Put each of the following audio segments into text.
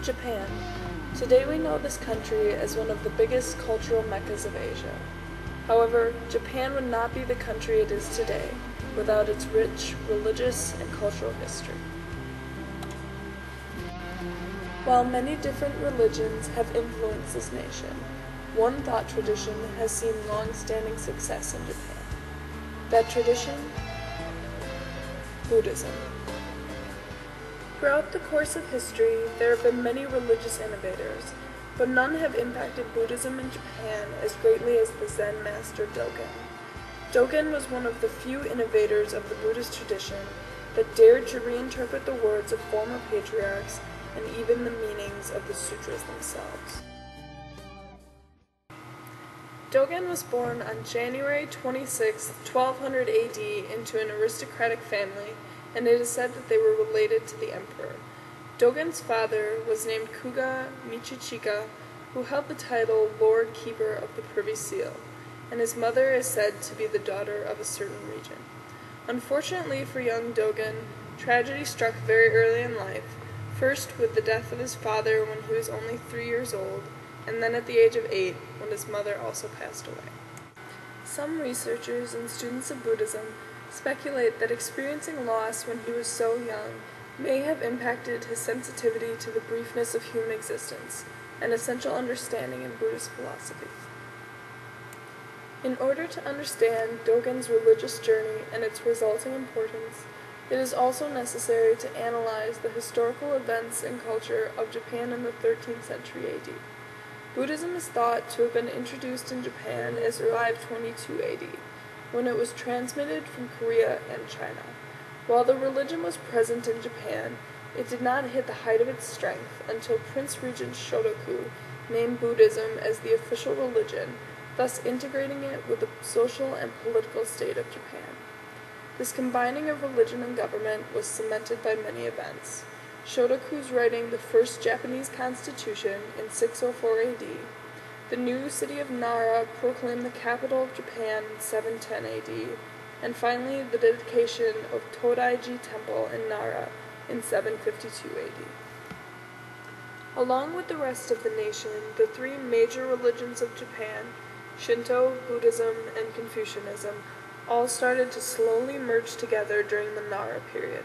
Japan. Today we know this country as one of the biggest cultural meccas of Asia. However, Japan would not be the country it is today without its rich religious and cultural history. While many different religions have influenced this nation, one thought tradition has seen long-standing success in Japan. That tradition? Buddhism. Throughout the course of history, there have been many religious innovators, but none have impacted Buddhism in Japan as greatly as the Zen master Dogen. Dogen was one of the few innovators of the Buddhist tradition that dared to reinterpret the words of former patriarchs and even the meanings of the sutras themselves. Dogen was born on January 26, 1200 AD into an aristocratic family, and it is said that they were related to the emperor. Dogen's father was named Kuga Michichika, who held the title Lord Keeper of the Privy Seal, and his mother is said to be the daughter of a certain region. Unfortunately for young Dogen, tragedy struck very early in life, first with the death of his father when he was only 3 years old, and then at the age of 8 when his mother also passed away. Some researchers and students of Buddhism speculate that experiencing loss when he was so young may have impacted his sensitivity to the briefness of human existence, an essential understanding in Buddhist philosophy. In order to understand Dogen's religious journey and its resulting importance, it is also necessary to analyze the historical events and culture of Japan in the 13th century AD. Buddhism is thought to have been introduced in Japan as early as 522 AD, when it was transmitted from Korea and China. While the religion was present in Japan, it did not hit the height of its strength until Prince Regent Shotoku named Buddhism as the official religion, thus integrating it with the social and political state of Japan. This combining of religion and government was cemented by many events. Shotoku's writing the first Japanese constitution in 604 AD, the new city of Nara proclaimed the capital of Japan in 710 AD, and finally the dedication of Todaiji Temple in Nara in 752 AD. Along with the rest of the nation, the three major religions of Japan, Shinto, Buddhism, and Confucianism, all started to slowly merge together during the Nara period.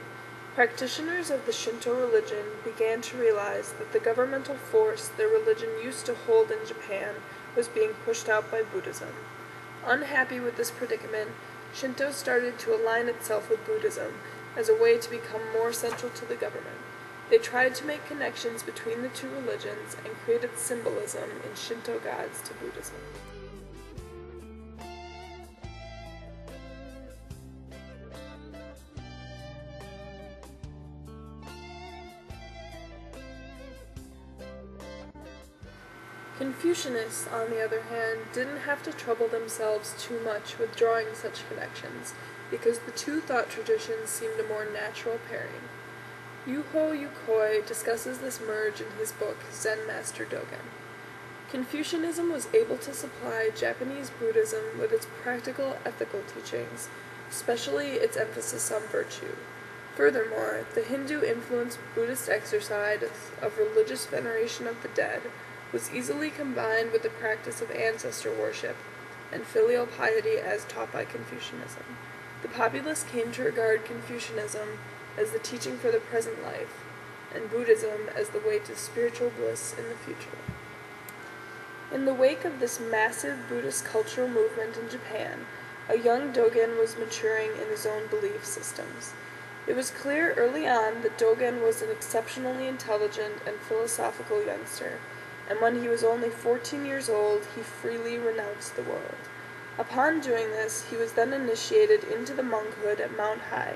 Practitioners of the Shinto religion began to realize that the governmental force their religion used to hold in Japan was being pushed out by Buddhism. Unhappy with this predicament, Shinto started to align itself with Buddhism as a way to become more central to the government. They tried to make connections between the two religions and created symbolism in Shinto gods to Buddhism. Confucianists, on the other hand, didn't have to trouble themselves too much with drawing such connections, because the two thought traditions seemed a more natural pairing. Yuho Yukoi discusses this merge in his book Zen Master Dogen. Confucianism was able to supply Japanese Buddhism with its practical ethical teachings, especially its emphasis on virtue. Furthermore, the Hindu-influenced Buddhist exercise of religious veneration of the dead was easily combined with the practice of ancestor worship and filial piety as taught by Confucianism. The populace came to regard Confucianism as the teaching for the present life, and Buddhism as the way to spiritual bliss in the future. In the wake of this massive Buddhist cultural movement in Japan, a young Dogen was maturing in his own belief systems. It was clear early on that Dogen was an exceptionally intelligent and philosophical youngster, and when he was only 14 years old, he freely renounced the world. Upon doing this, he was then initiated into the monkhood at Mount Hai,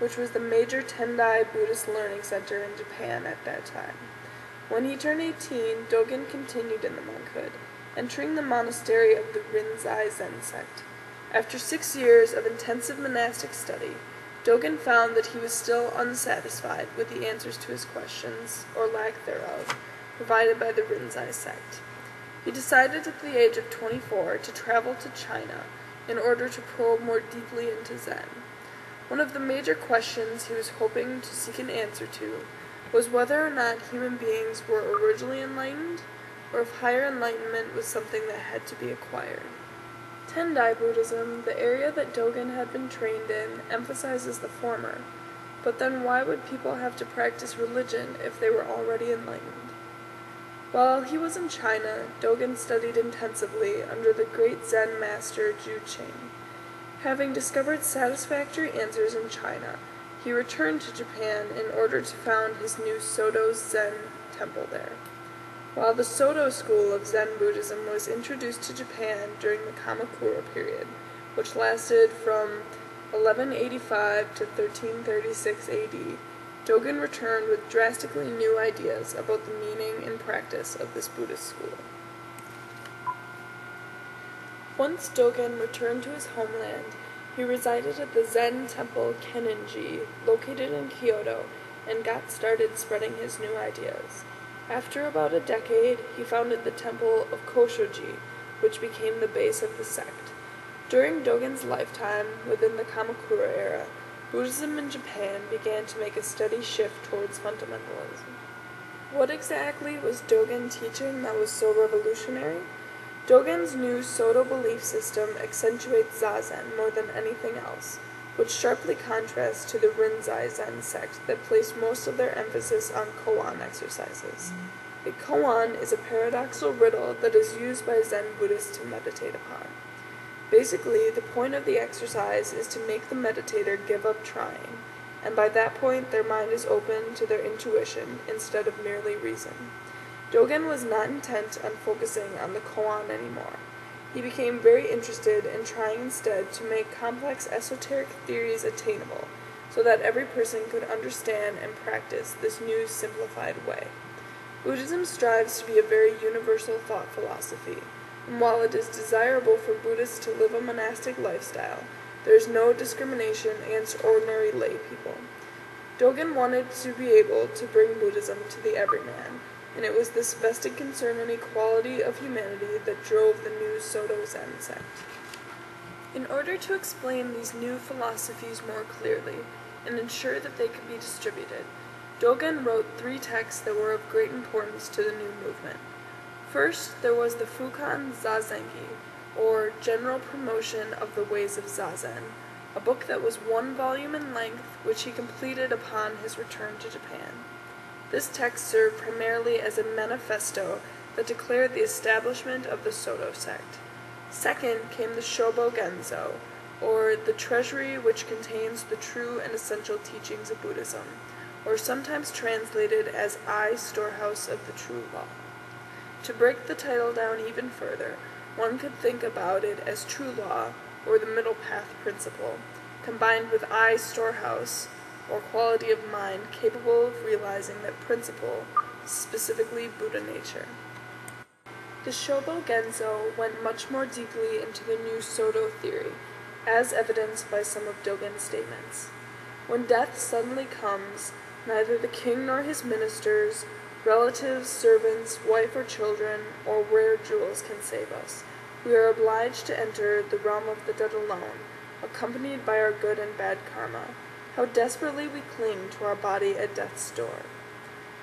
which was the major Tendai Buddhist learning center in Japan at that time. When he turned 18, Dogen continued in the monkhood, entering the monastery of the Rinzai Zen sect. After 6 years of intensive monastic study, Dogen found that he was still unsatisfied with the answers to his questions, or lack thereof, provided by the Rinzai sect. He decided at the age of 24 to travel to China in order to probe more deeply into Zen. One of the major questions he was hoping to seek an answer to was whether or not human beings were originally enlightened, or if higher enlightenment was something that had to be acquired. Tendai Buddhism, the area that Dogen had been trained in, emphasizes the former. But then why would people have to practice religion if they were already enlightened? While he was in China, Dogen studied intensively under the great Zen master Ju Qing. Having discovered satisfactory answers in China, he returned to Japan in order to found his new Soto Zen temple there. While the Soto school of Zen Buddhism was introduced to Japan during the Kamakura period, which lasted from 1185 to 1336 AD, Dogen returned with drastically new ideas about the meaning and practice of this Buddhist school. Once Dogen returned to his homeland, he resided at the Zen temple Kenneth, located in Kyoto, and got started spreading his new ideas. After about a decade, he founded the temple of Koshoji, which became the base of the sect. During Dogen's lifetime, within the Kamakura era, Buddhism in Japan began to make a steady shift towards fundamentalism. What exactly was Dogen teaching that was so revolutionary? Dogen's new Soto belief system accentuates Zazen more than anything else, which sharply contrasts to the Rinzai Zen sect that placed most of their emphasis on koan exercises. A koan is a paradoxical riddle that is used by Zen Buddhists to meditate upon. Basically, the point of the exercise is to make the meditator give up trying, and by that point their mind is open to their intuition instead of merely reason. Dogen was not intent on focusing on the koan anymore. He became very interested in trying instead to make complex esoteric theories attainable, so that every person could understand and practice this new simplified way. Buddhism strives to be a very universal thought philosophy, and while it is desirable for Buddhists to live a monastic lifestyle, there is no discrimination against ordinary lay people. Dogen wanted to be able to bring Buddhism to the everyman, and it was this vested concern in equality of humanity that drove the new Soto Zen sect. In order to explain these new philosophies more clearly, and ensure that they could be distributed, Dogen wrote 3 texts that were of great importance to the new movement. First, there was the Fukan Zazengi, or General Promotion of the Ways of Zazen, a book that was 1 volume in length, which he completed upon his return to Japan. This text served primarily as a manifesto that declared the establishment of the Soto sect. Second came the Shobo Genzo, or the treasury which contains the true and essential teachings of Buddhism, or sometimes translated as I, Storehouse of the True Law. To break the title down even further, one could think about it as true law, or the middle path principle, combined with I, Storehouse, or quality of mind capable of realizing that principle, specifically Buddha nature. The Shobo Genzo went much more deeply into the new Soto theory, as evidenced by some of Dogen's statements. When death suddenly comes, neither the king nor his ministers, relatives, servants, wife or children, or rare jewels can save us. We are obliged to enter the realm of the dead alone, accompanied by our good and bad karma. How desperately we cling to our body at death's door.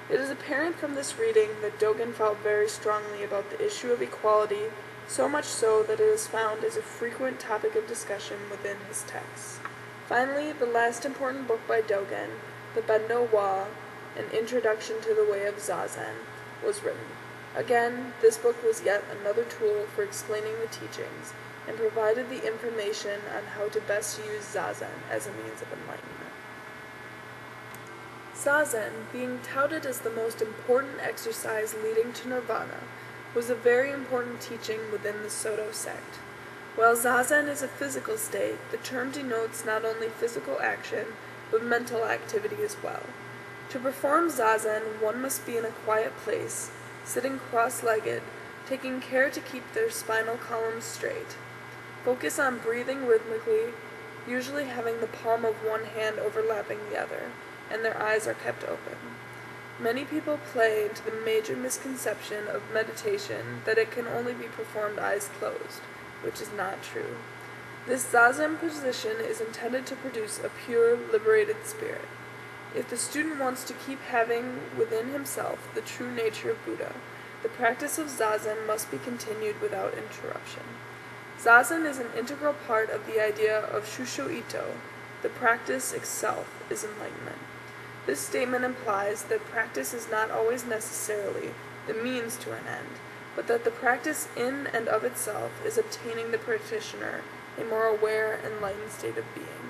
It is apparent from this reading that Dogen felt very strongly about the issue of equality, so much so that it is found as a frequent topic of discussion within his texts. Finally, the last important book by Dogen, the Bendo Wa, An Introduction to the Way of Zazen, was written. Again, this book was yet another tool for explaining the teachings, and provided the information on how to best use Zazen as a means of enlightenment. Zazen, being touted as the most important exercise leading to nirvana, was a very important teaching within the Soto sect. While Zazen is a physical state, the term denotes not only physical action, but mental activity as well. To perform Zazen, one must be in a quiet place, sitting cross-legged, taking care to keep their spinal columns straight. Focus on breathing rhythmically, usually having the palm of one hand overlapping the other, and their eyes are kept open. Many people play into the major misconception of meditation that it can only be performed eyes closed, which is not true. This Zazen position is intended to produce a pure, liberated spirit. If the student wants to keep having within himself the true nature of Buddha, the practice of Zazen must be continued without interruption. Zazen is an integral part of the idea of Shusho Ito. The practice itself is enlightenment. This statement implies that practice is not always necessarily the means to an end, but that the practice in and of itself is obtaining the practitioner a more aware, enlightened state of being.